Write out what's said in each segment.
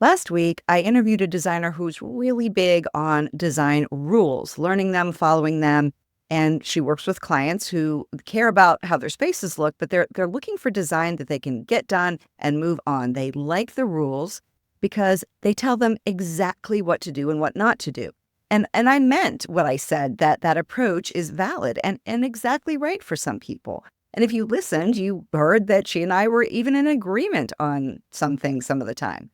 Last week, I interviewed a designer who's really big on design rules, learning them, following them. And she works with clients who care about how their spaces look, but they're looking for design that they can get done and move on. They like the rules because they tell them exactly what to do and what not to do. And I meant what I said, that that approach is valid and exactly right for some people. And if you listened, you heard that she and I were even in agreement on some things some of the time.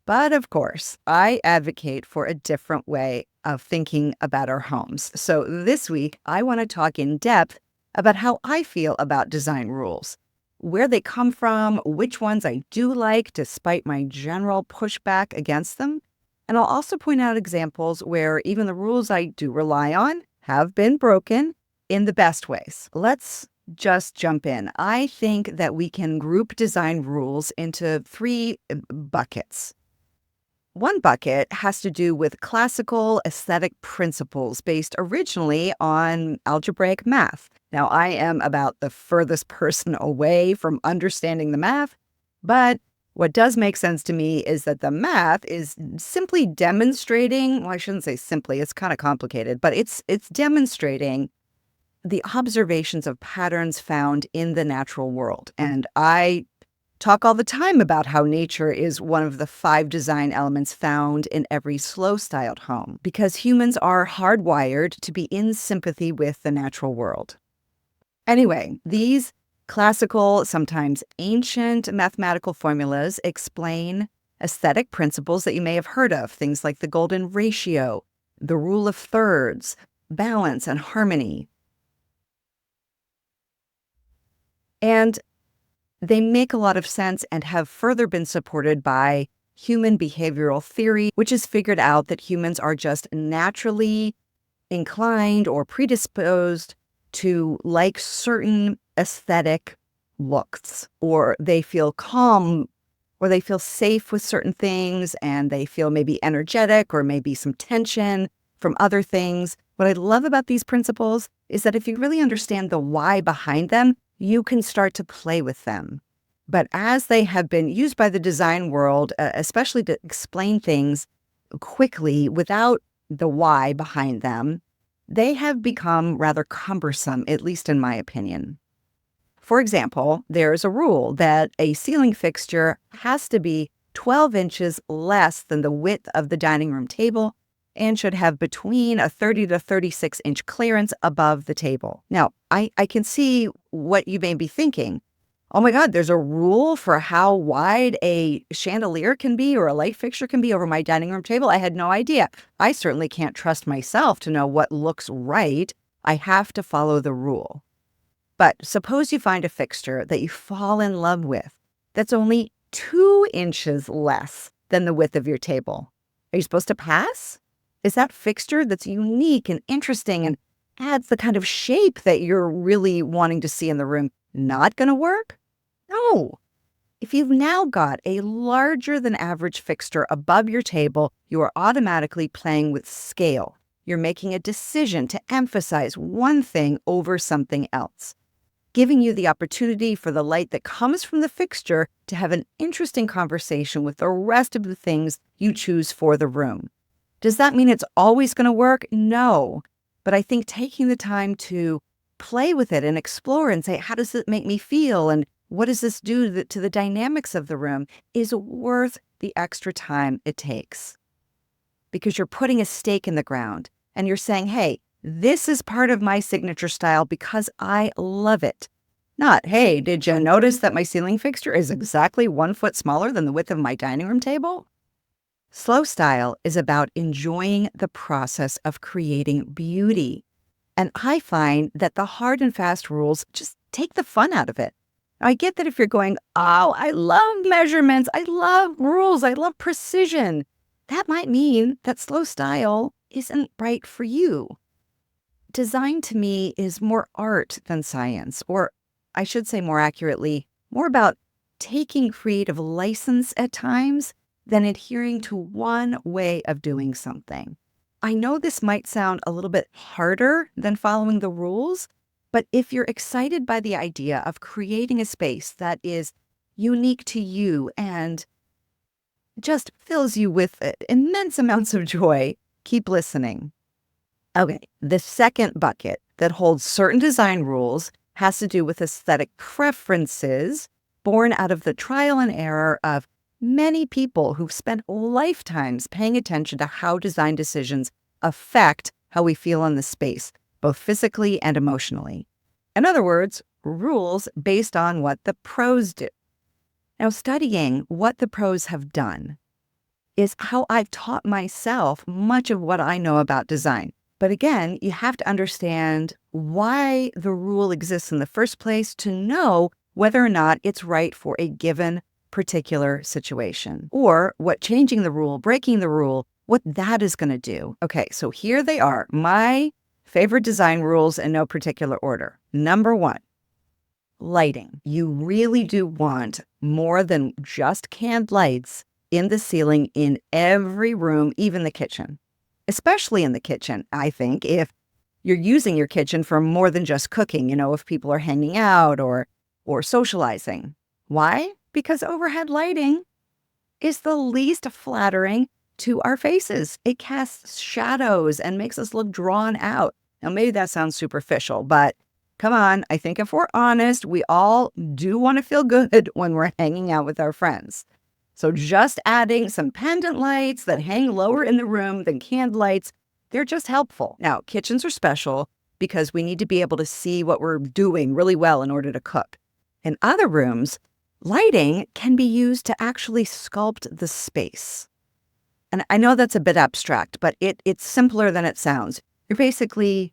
But of course, I advocate for a different way of thinking about our homes. So this week, I want to talk in depth about how I feel about design rules, where they come from, which ones I do like despite my general pushback against them. And I'll also point out examples where even the rules I do rely on have been broken in the best ways. Let's just jump in. I think that we can group design rules into three buckets. One bucket has to do with classical aesthetic principles based originally on algebraic math. Now, I am about the furthest person away from understanding the math, but what does make sense to me is that the math is simply demonstrating, well, I shouldn't say simply, it's kind of complicated, but it's demonstrating the observations of patterns found in the natural world. And I talk all the time about how nature is one of the five design elements found in every slow-styled home because humans are hardwired to be in sympathy with the natural world. Anyway, these classical, sometimes ancient mathematical formulas explain aesthetic principles that you may have heard of, things like the golden ratio, the rule of thirds, balance, and harmony. And they make a lot of sense and have further been supported by human behavioral theory, which has figured out that humans are just naturally inclined or predisposed to like certain aesthetic looks, or they feel calm, or they feel safe with certain things, and they feel maybe energetic or maybe some tension from other things. What I love about these principles is that if you really understand the why behind them, you can start to play with them. But as they have been used by the design world, especially to explain things quickly without the why behind them, they have become rather cumbersome, at least in my opinion. For example, there's a rule that a ceiling fixture has to be 12 inches less than the width of the dining room table and should have between a 30 to 36-inch clearance above the table. Now, I can see what you may be thinking. Oh my God, there's a rule for how wide a chandelier can be or a light fixture can be over my dining room table. I had no idea. I certainly can't trust myself to know what looks right. I have to follow the rule. But suppose you find a fixture that you fall in love with that's only 2 inches less than the width of your table. Are you supposed to pass? Is that fixture that's unique and interesting and adds the kind of shape that you're really wanting to see in the room not going to work? No. If you've now got a larger than average fixture above your table, you are automatically playing with scale. You're making a decision to emphasize one thing over something else, giving you the opportunity for the light that comes from the fixture to have an interesting conversation with the rest of the things you choose for the room. Does that mean it's always going to work? No. But I think taking the time to play with it and explore and say, how does it make me feel? And what does this do to the dynamics of the room is worth the extra time it takes. Because you're putting a stake in the ground and you're saying, hey, this is part of my signature style because I love it. Not, hey, did you notice that my ceiling fixture is exactly 1 foot smaller than the width of my dining room table? Slow style is about enjoying the process of creating beauty. And I find that the hard and fast rules just take the fun out of it. I get that if you're going, oh, I love measurements, I love rules, I love precision, that might mean that slow style isn't right for you. Design to me is more art than science, or I should say more accurately, more about taking creative license at times than adhering to one way of doing something. I know this might sound a little bit harder than following the rules, but if you're excited by the idea of creating a space that is unique to you and just fills you with immense amounts of joy. Keep listening. Okay, the second bucket that holds certain design rules has to do with aesthetic preferences born out of the trial and error of many people who've spent lifetimes paying attention to how design decisions affect how we feel in the space, both physically and emotionally. In other words, rules based on what the pros do. Now, studying what the pros have done is how I've taught myself much of what I know about design. But again, you have to understand why the rule exists in the first place to know whether or not it's right for a given particular situation, or what changing the rule, breaking the rule, what that is going to do. Okay, so here they are, my favorite design rules in no particular order. Number one, lighting. You really do want more than just canned lights in the ceiling in every room, even the kitchen. Especially in the kitchen, I think, if you're using your kitchen for more than just cooking, if people are hanging out or socializing. Why? Because overhead lighting is the least flattering to our faces. It casts shadows and makes us look drawn out. Now, maybe that sounds superficial, but come on, I think if we're honest, we all do want to feel good when we're hanging out with our friends. So just adding some pendant lights that hang lower in the room than canned lights, they're just helpful. Now, kitchens are special because we need to be able to see what we're doing really well in order to cook. In other rooms, lighting can be used to actually sculpt the space. And I know that's a bit abstract, but it's simpler than it sounds. You're basically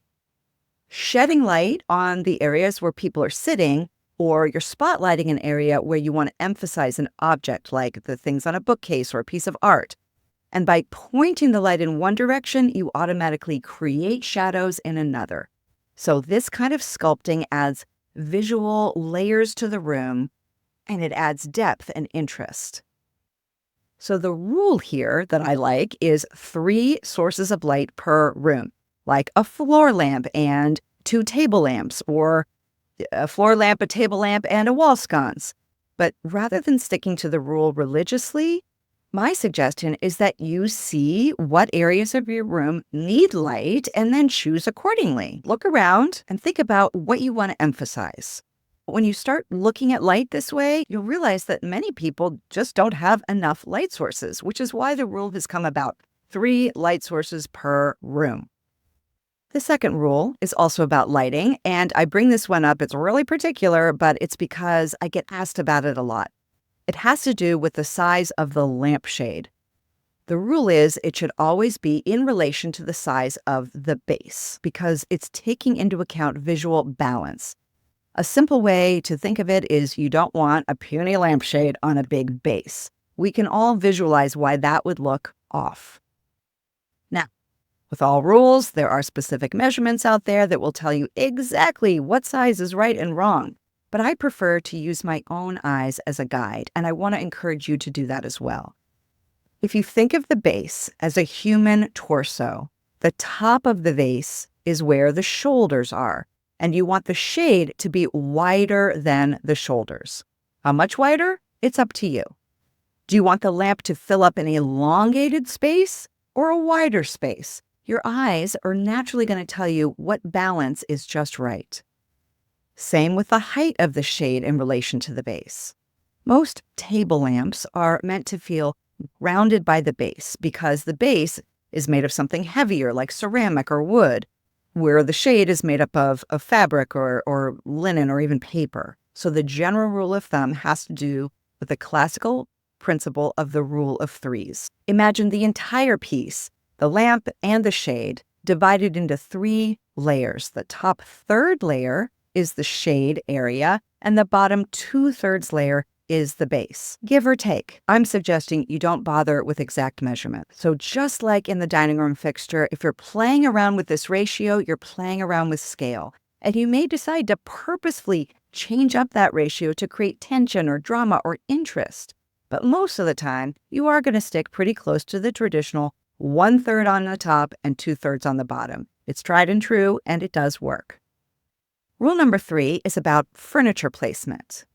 shedding light on the areas where people are sitting, or you're spotlighting an area where you want to emphasize an object, like the things on a bookcase or a piece of art. And by pointing the light in one direction, you automatically create shadows in another. So this kind of sculpting adds visual layers to the room, and it adds depth and interest. So the rule here that I like is 3 sources of light per room, like a floor lamp and 2 table lamps, or a floor lamp, a table lamp, and a wall sconce. But rather than sticking to the rule religiously, my suggestion is that you see what areas of your room need light and then choose accordingly. Look around and think about what you want to emphasize. When you start looking at light this way, you'll realize that many people just don't have enough light sources, which is why the rule has come about: 3 light sources per room. The second rule is also about lighting, and I bring this one up. It's really particular, but it's because I get asked about it a lot. It has to do with the size of the lampshade. The rule is it should always be in relation to the size of the base, because it's taking into account visual balance. A simple way to think of it is you don't want a puny lampshade on a big base. We can all visualize why that would look off. Now, with all rules, there are specific measurements out there that will tell you exactly what size is right and wrong. But I prefer to use my own eyes as a guide, and I want to encourage you to do that as well. If you think of the base as a human torso, the top of the vase is where the shoulders are, and you want the shade to be wider than the shoulders. How much wider? It's up to you. Do you want the lamp to fill up an elongated space or a wider space? Your eyes are naturally going to tell you what balance is just right. Same with the height of the shade in relation to the base. Most table lamps are meant to feel rounded by the base because the base is made of something heavier like ceramic or wood, where the shade is made up of fabric or linen or even paper. So the general rule of thumb has to do with the classical principle of the rule of 3s. Imagine the entire piece, the lamp and the shade, divided into 3 layers. The top third layer is the shade area, and the bottom 2/3 layer is the base. Give or take. I'm suggesting you don't bother with exact measurement. So just like in the dining room fixture, if you're playing around with this ratio, you're playing around with scale. And you may decide to purposefully change up that ratio to create tension or drama or interest. But most of the time, you are going to stick pretty close to the traditional 1/3 on the top and 2/3 on the bottom. It's tried and true, and it does work. Rule number 3 is about furniture placement.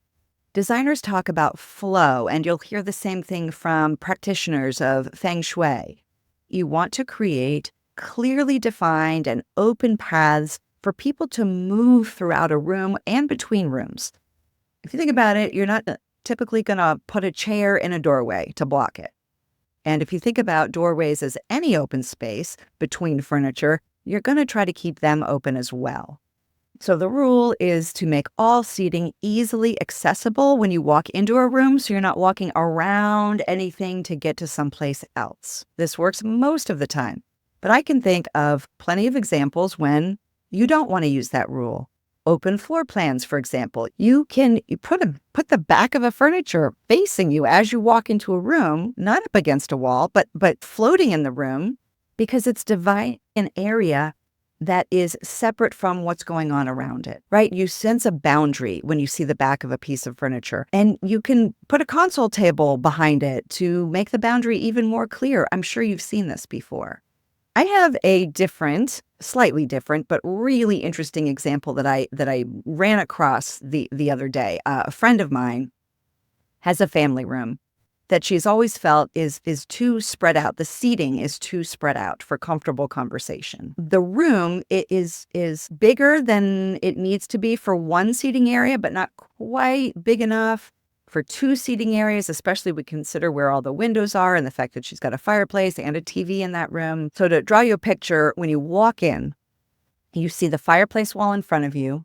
Designers talk about flow, and you'll hear the same thing from practitioners of feng shui. You want to create clearly defined and open paths for people to move throughout a room and between rooms. If you think about it, you're not typically going to put a chair in a doorway to block it. And if you think about doorways as any open space between furniture, you're going to try to keep them open as well. So the rule is to make all seating easily accessible when you walk into a room, so you're not walking around anything to get to someplace else. This works most of the time, but I can think of plenty of examples when you don't want to use that rule. Open floor plans, for example. You put the back of a furniture facing you as you walk into a room, not up against a wall, but floating in the room, because it's dividing an area that is separate from what's going on around it, right? You sense a boundary when you see the back of a piece of furniture, and you can put a console table behind it to make the boundary even more clear. I'm sure you've seen this before. I have a slightly different, but really interesting example that I ran across the other day. A friend of mine has a family room that she's always felt is too spread out. The seating is too spread out for comfortable conversation. The room is bigger than it needs to be for one seating area, but not quite big enough for two seating areas, especially we consider where all the windows are and the fact that she's got a fireplace and a TV in that room. So to draw you a picture, when you walk in, you see the fireplace wall in front of you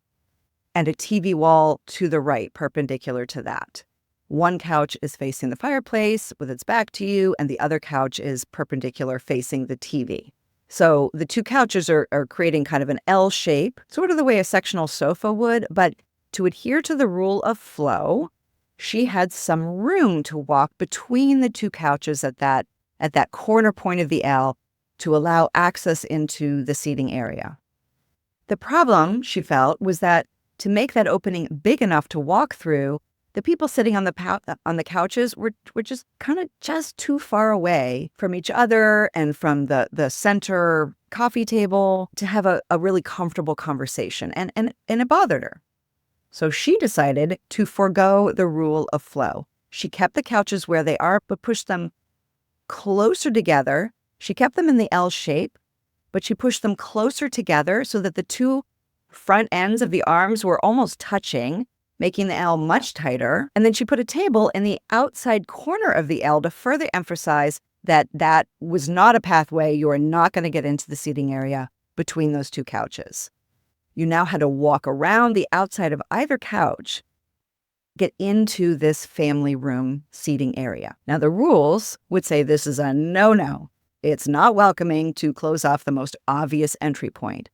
and a TV wall to the right, perpendicular to that. One couch is facing the fireplace with its back to you, and the other couch is perpendicular facing the TV. So the two couches are creating kind of an L shape, sort of the way a sectional sofa would, but to adhere to the rule of flow, she had some room to walk between the two couches at that corner point of the L to allow access into the seating area. The problem, she felt, was that to make that opening big enough to walk through, the people sitting on the couches were just kind of just too far away from each other and from the center coffee table to have a really comfortable conversation. And it bothered her. So she decided to forego the rule of flow. She kept the couches where they are, but pushed them closer together. She kept them in the L shape, but she pushed them closer together so that the two front ends of the arms were almost touching, making the L much tighter. And then she put a table in the outside corner of the L to further emphasize that that was not a pathway. You are not going to get into the seating area between those two couches. You now had to walk around the outside of either couch, get into this family room seating area. Now, the rules would say this is a no-no. It's not welcoming to close off the most obvious entry point.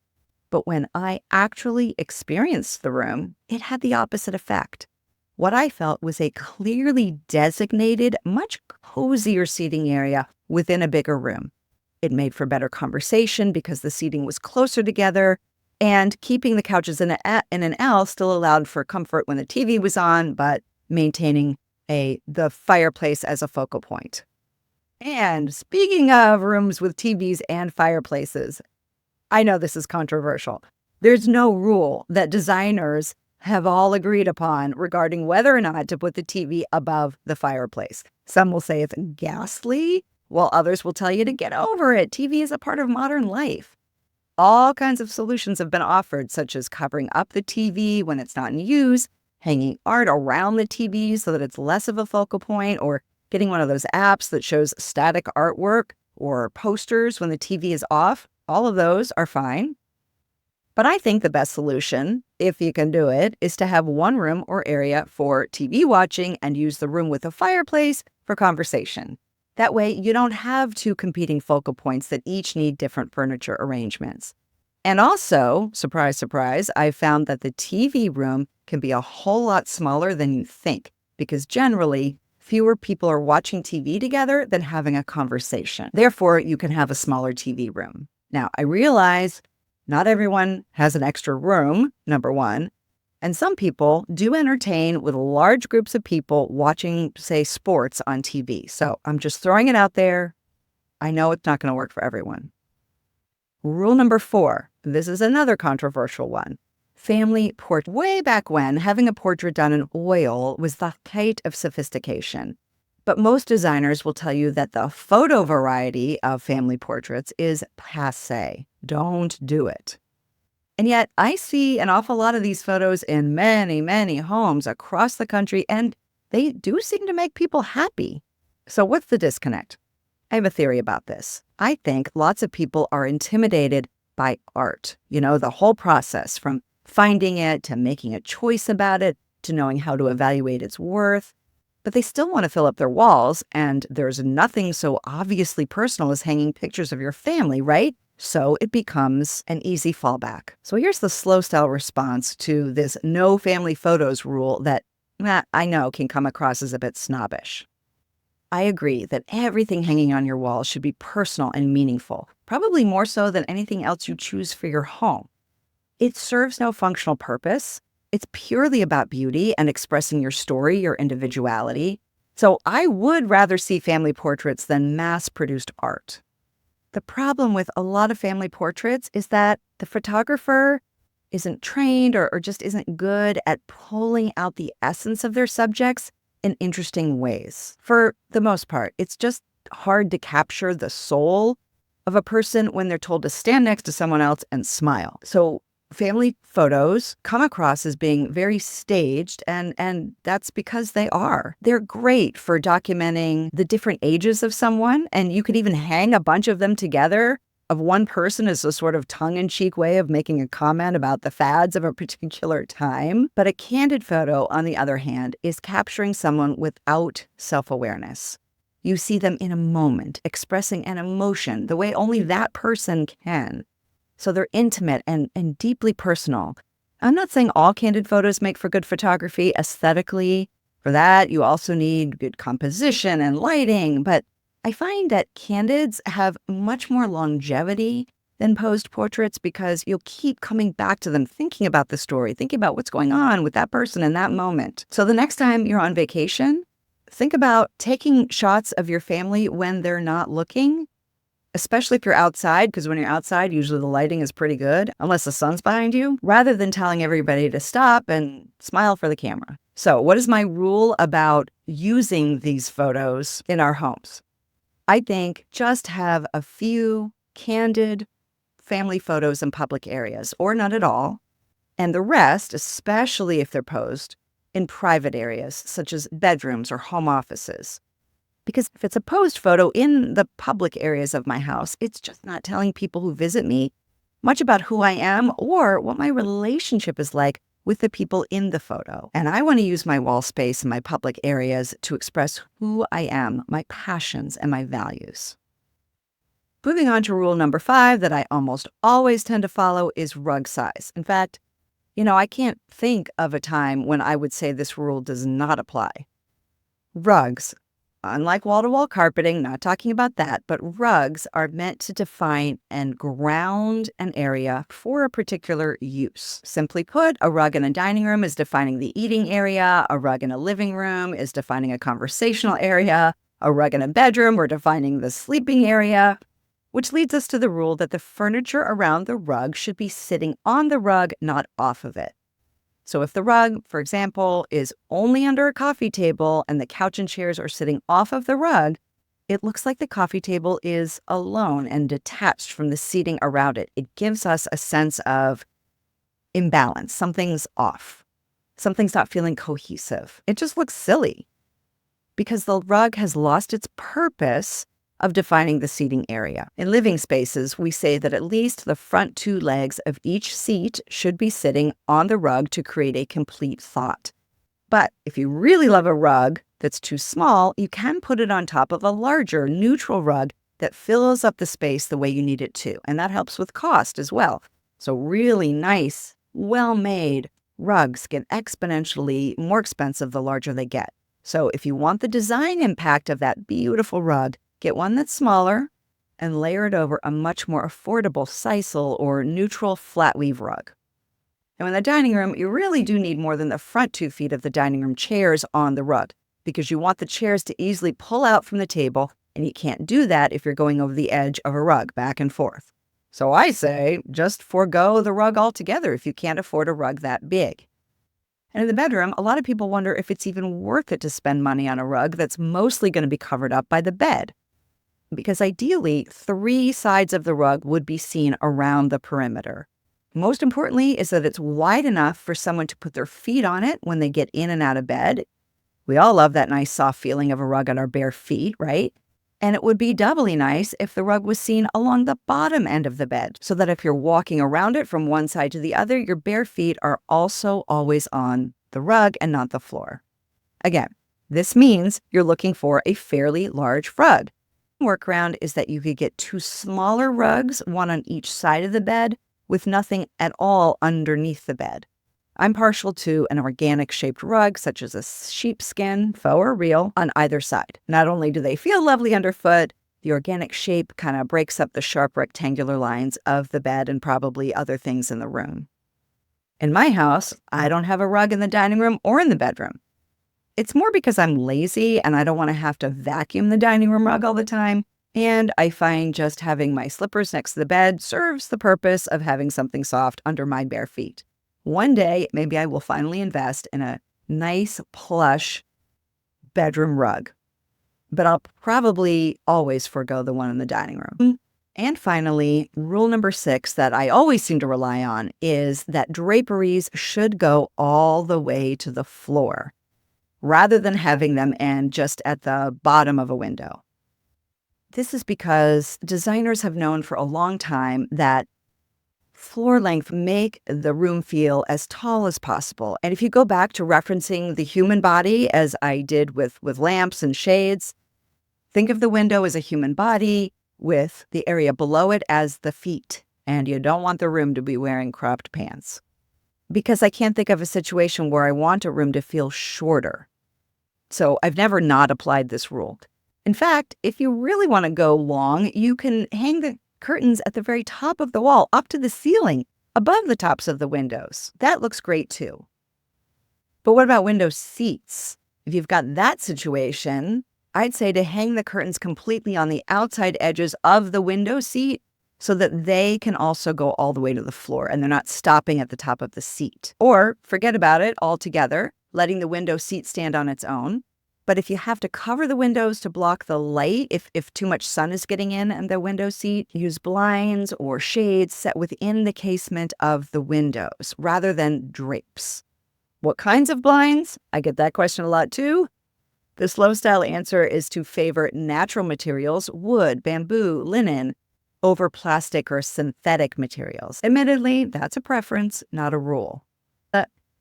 But when I actually experienced the room, it had the opposite effect. What I felt was a clearly designated, much cozier seating area within a bigger room. It made for better conversation because the seating was closer together, and keeping the couches in an L still allowed for comfort when the TV was on, but maintaining the fireplace as a focal point. And speaking of rooms with TVs and fireplaces, I know this is controversial. There's no rule that designers have all agreed upon regarding whether or not to put the TV above the fireplace. Some will say it's ghastly, while others will tell you to get over it. TV is a part of modern life. All kinds of solutions have been offered, such as covering up the TV when it's not in use, hanging art around the TV so that it's less of a focal point, or getting one of those apps that shows static artwork or posters when the TV is off. All of those are fine. But I think the best solution, if you can do it, is to have one room or area for TV watching and use the room with a fireplace for conversation. That way, you don't have two competing focal points that each need different furniture arrangements. And also, surprise, surprise, I found that the TV room can be a whole lot smaller than you think, because generally, fewer people are watching TV together than having a conversation. Therefore, you can have a smaller TV room. Now, I realize not everyone has an extra room, number one, and some people do entertain with large groups of people watching, say, sports on TV. So I'm just throwing it out there. I know it's not going to work for everyone. Rule number 4, this is another controversial one. family portrait. Way back when, having a portrait done in oil was the height of sophistication. But most designers will tell you that the photo variety of family portraits is passé. Don't do it. And yet, I see an awful lot of these photos in many, many homes across the country, and they do seem to make people happy. So what's the disconnect? I have a theory about this. I think lots of people are intimidated by art. The whole process from finding it to making a choice about it to knowing how to evaluate its worth. But they still want to fill up their walls, and there's nothing so obviously personal as hanging pictures of your family, right? So it becomes an easy fallback. So here's the slow style response to this no family photos rule that I know can come across as a bit snobbish. I agree that everything hanging on your wall should be personal and meaningful, probably more so than anything else you choose for your home. It serves no functional purpose. It's purely about beauty and expressing your story, your individuality. So I would rather see family portraits than mass-produced art. The problem with a lot of family portraits is that the photographer isn't trained or just isn't good at pulling out the essence of their subjects in interesting ways. For the most part, it's just hard to capture the soul of a person when they're told to stand next to someone else and smile. So family photos come across as being very staged, and that's because they are. They're great for documenting the different ages of someone, and you could even hang a bunch of them together of one person as a sort of tongue-in-cheek way of making a comment about the fads of a particular time. But a candid photo, on the other hand, is capturing someone without self-awareness. You see them in a moment, expressing an emotion the way only that person can. So they're intimate and deeply personal. I'm not saying all candid photos make for good photography aesthetically. For that, you also need good composition and lighting. But I find that candids have much more longevity than posed portraits because you'll keep coming back to them, thinking about the story, thinking about what's going on with that person in that moment. So the next time you're on vacation, think about taking shots of your family when they're not looking, especially if you're outside, because when you're outside, usually the lighting is pretty good, unless the sun's behind you, rather than telling everybody to stop and smile for the camera. So what is my rule about using these photos in our homes? I think just have a few candid family photos in public areas, or none at all, and the rest, especially if they're posed, in private areas, such as bedrooms or home offices. Because if it's a posed photo in the public areas of my house, it's just not telling people who visit me much about who I am or what my relationship is like with the people in the photo. And I want to use my wall space in my public areas to express who I am, my passions, and my values. Moving on to rule number 5 that I almost always tend to follow is rug size. In fact, I can't think of a time when I would say this rule does not apply. Rugs, unlike wall-to-wall carpeting, not talking about that, but rugs are meant to define and ground an area for a particular use. Simply put, a rug in a dining room is defining the eating area, a rug in a living room is defining a conversational area, a rug in a bedroom or defining the sleeping area, which leads us to the rule that the furniture around the rug should be sitting on the rug, not off of it. So if the rug, for example, is only under a coffee table and the couch and chairs are sitting off of the rug, it looks like the coffee table is alone and detached from the seating around it. It gives us a sense of imbalance. Something's off. Something's not feeling cohesive. It just looks silly because the rug has lost its purpose of defining the seating area. In living spaces, we say that at least the front 2 legs of each seat should be sitting on the rug to create a complete thought. But if you really love a rug that's too small, you can put it on top of a larger, neutral rug that fills up the space the way you need it to. And that helps with cost as well. So really nice, well-made rugs get exponentially more expensive the larger they get. So if you want the design impact of that beautiful rug, get one that's smaller and layer it over a much more affordable sisal or neutral flat weave rug. Now in the dining room, you really do need more than the front 2 feet of the dining room chairs on the rug because you want the chairs to easily pull out from the table, and you can't do that if you're going over the edge of a rug back and forth. So I say just forego the rug altogether if you can't afford a rug that big. And in the bedroom, a lot of people wonder if it's even worth it to spend money on a rug that's mostly going to be covered up by the bed. Because ideally, 3 sides of the rug would be seen around the perimeter. Most importantly is that it's wide enough for someone to put their feet on it when they get in and out of bed. We all love that nice soft feeling of a rug on our bare feet, right? And it would be doubly nice if the rug was seen along the bottom end of the bed, so that if you're walking around it from one side to the other, your bare feet are also always on the rug and not the floor. Again, this means you're looking for a fairly large rug. Workaround is that you could get 2 smaller rugs, one on each side of the bed, with nothing at all underneath the bed. I'm partial to an organic shaped rug, such as a sheepskin, faux or real, on either side. Not only do they feel lovely underfoot, the organic shape kind of breaks up the sharp rectangular lines of the bed and probably other things in the room. In my house, I don't have a rug in the dining room or in the bedroom. It's more because I'm lazy and I don't want to have to vacuum the dining room rug all the time. And I find just having my slippers next to the bed serves the purpose of having something soft under my bare feet. One day, maybe I will finally invest in a nice plush bedroom rug, but I'll probably always forego the one in the dining room. And finally, rule number 6 that I always seem to rely on is that draperies should go all the way to the floor, rather than having them end just at the bottom of a window. This is because designers have known for a long time that floor length make the room feel as tall as possible. And if you go back to referencing the human body, as I did with lamps and shades, think of the window as a human body with the area below it as the feet. And you don't want the room to be wearing cropped pants. Because I can't think of a situation where I want a room to feel shorter. So I've never not applied this rule. In fact, if you really want to go long, you can hang the curtains at the very top of the wall, up to the ceiling, above the tops of the windows. That looks great too. But what about window seats? If you've got that situation, I'd say to hang the curtains completely on the outside edges of the window seat so that they can also go all the way to the floor and they're not stopping at the top of the seat. Or forget about it altogether, letting the window seat stand on its own. But if you have to cover the windows to block the light, if too much sun is getting in the window seat, use blinds or shades set within the casement of the windows rather than drapes. What kinds of blinds? I get that question a lot too. The slow style answer is to favor natural materials, wood, bamboo, linen, over plastic or synthetic materials. Admittedly, that's a preference, not a rule.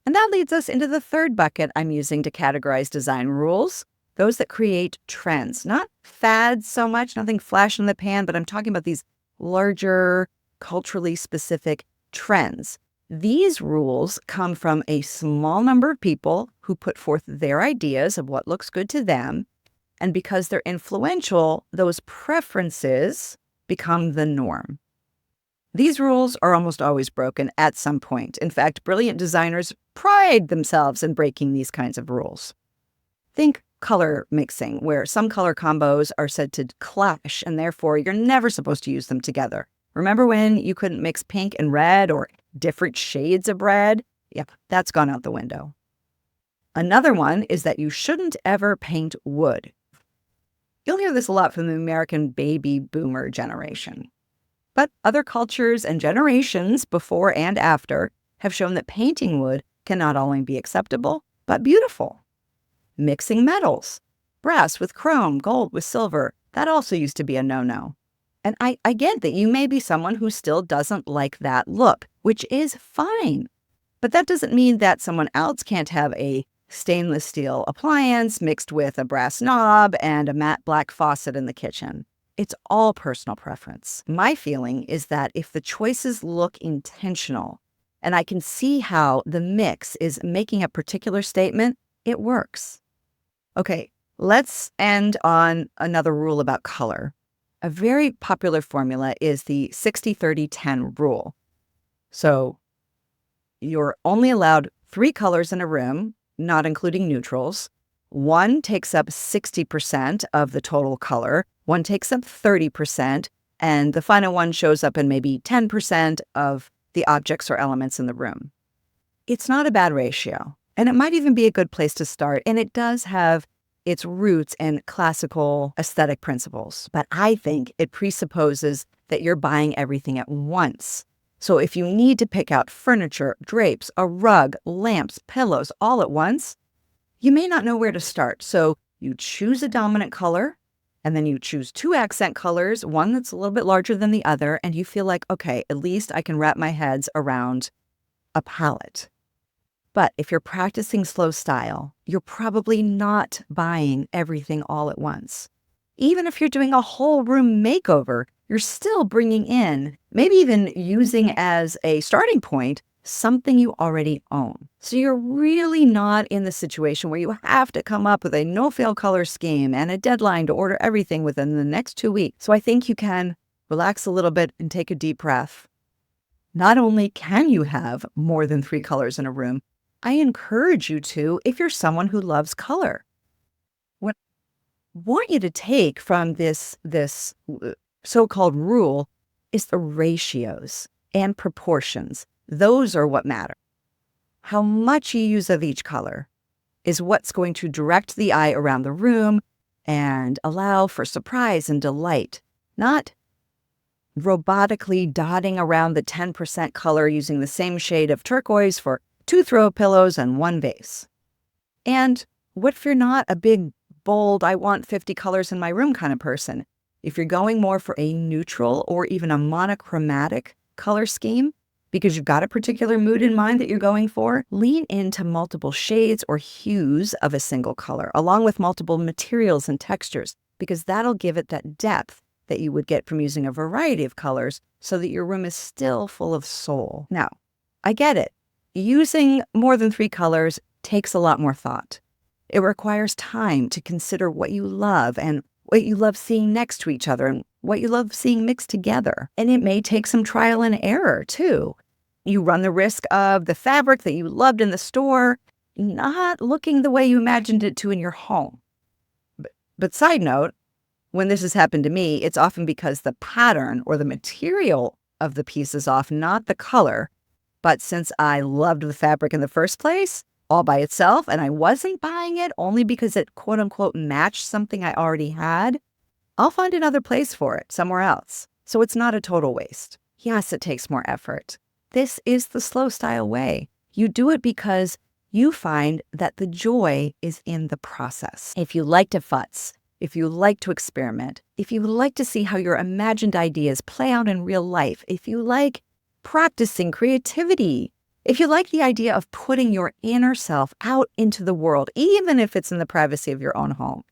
And that leads us into the third bucket I'm using to categorize design rules, those that create trends, not fads so much, nothing flash in the pan, but I'm talking about these larger, culturally specific trends. These rules come from a small number of people who put forth their ideas of what looks good to them, and because they're influential, those preferences become the norm. These rules are almost always broken at some point. In fact, brilliant designers pride themselves in breaking these kinds of rules. Think color mixing, where some color combos are said to clash, and therefore you're never supposed to use them together. Remember when you couldn't mix pink and red or different shades of red? Yep, that's gone out the window. Another one is that you shouldn't ever paint wood. You'll hear this a lot from the American baby boomer generation. But other cultures and generations before and after have shown that painting wood can not only be acceptable, but beautiful. Mixing metals, brass with chrome, gold with silver, that also used to be a no-no. And I get that you may be someone who still doesn't like that look, which is fine. But that doesn't mean that someone else can't have a stainless steel appliance mixed with a brass knob and a matte black faucet in the kitchen. It's all personal preference. My feeling is that if the choices look intentional and I can see how the mix is making a particular statement, it works. Okay, let's end on another rule about color. A very popular formula is the 60-30-10 rule. So you're only allowed 3 colors in a room, not including neutrals. One takes up 60% of the total color, one takes up 30%, and the final one shows up in maybe 10% of the objects or elements in the room. It's not a bad ratio, and it might even be a good place to start, and it does have its roots in classical aesthetic principles. But I think it presupposes that you're buying everything at once. So if you need to pick out furniture, drapes, a rug, lamps, pillows all at once, you may not know where to start. So you choose a dominant color, and then you choose 2 accent colors, one that's a little bit larger than the other, and you feel like, okay, at least I can wrap my heads around a palette. But if you're practicing slow style, you're probably not buying everything all at once. Even if you're doing a whole room makeover, you're still bringing in, maybe even using as a starting point, something you already own. So you're really not in the situation where you have to come up with a no-fail color scheme and a deadline to order everything within the next 2 weeks. So I think you can relax a little bit and take a deep breath. Not only can you have more than 3 colors in a room, I encourage you to if you're someone who loves color. What I want you to take from this so-called rule is the ratios and proportions. Those are what matter. How much you use of each color is what's going to direct the eye around the room and allow for surprise and delight, not robotically dotting around the 10% color using the same shade of turquoise for 2 throw pillows and 1 vase. And what if you're not a big, bold, I want 50 colors in my room kind of person? If you're going more for a neutral or even a monochromatic color scheme, because you've got a particular mood in mind that you're going for, lean into multiple shades or hues of a single color, along with multiple materials and textures, because that'll give it that depth that you would get from using a variety of colors so that your room is still full of soul. Now, I get it. Using more than 3 colors takes a lot more thought. It requires time to consider what you love and what you love seeing next to each other and what you love seeing mixed together. And it may take some trial and error too. You run the risk of the fabric that you loved in the store not looking the way you imagined it to in your home. But side note, when this has happened to me, it's often because the pattern or the material of the piece is off, not the color. But since I loved the fabric in the first place, all by itself, and I wasn't buying it only because it quote unquote matched something I already had, I'll find another place for it somewhere else. So it's not a total waste. Yes, it takes more effort. This is the slow style way. You do it because you find that the joy is in the process. If you like to futz, if you like to experiment, if you like to see how your imagined ideas play out in real life, if you like practicing creativity, if you like the idea of putting your inner self out into the world, even if it's in the privacy of your own home,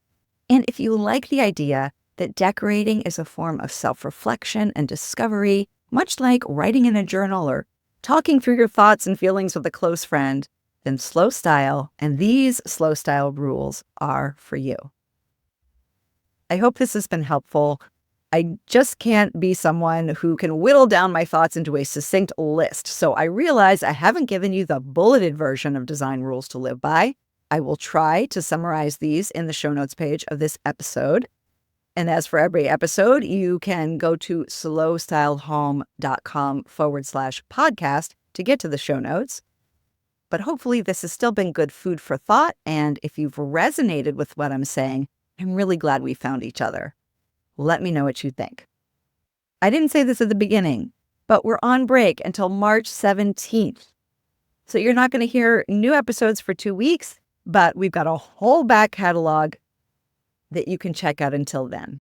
and if you like the idea that decorating is a form of self-reflection and discovery, much like writing in a journal or talking through your thoughts and feelings with a close friend, then slow style and these slow style rules are for you. I hope this has been helpful. I just can't be someone who can whittle down my thoughts into a succinct list. So I realize I haven't given you the bulleted version of design rules to live by. I will try to summarize these in the show notes page of this episode. And as for every episode, you can go to slowstylehome.com/podcast to get to the show notes. But hopefully this has still been good food for thought. And if you've resonated with what I'm saying, I'm really glad we found each other. Let me know what you think. I didn't say this at the beginning, but we're on break until March 17th. So you're not going to hear new episodes for 2 weeks, but we've got a whole back catalog that you can check out until then.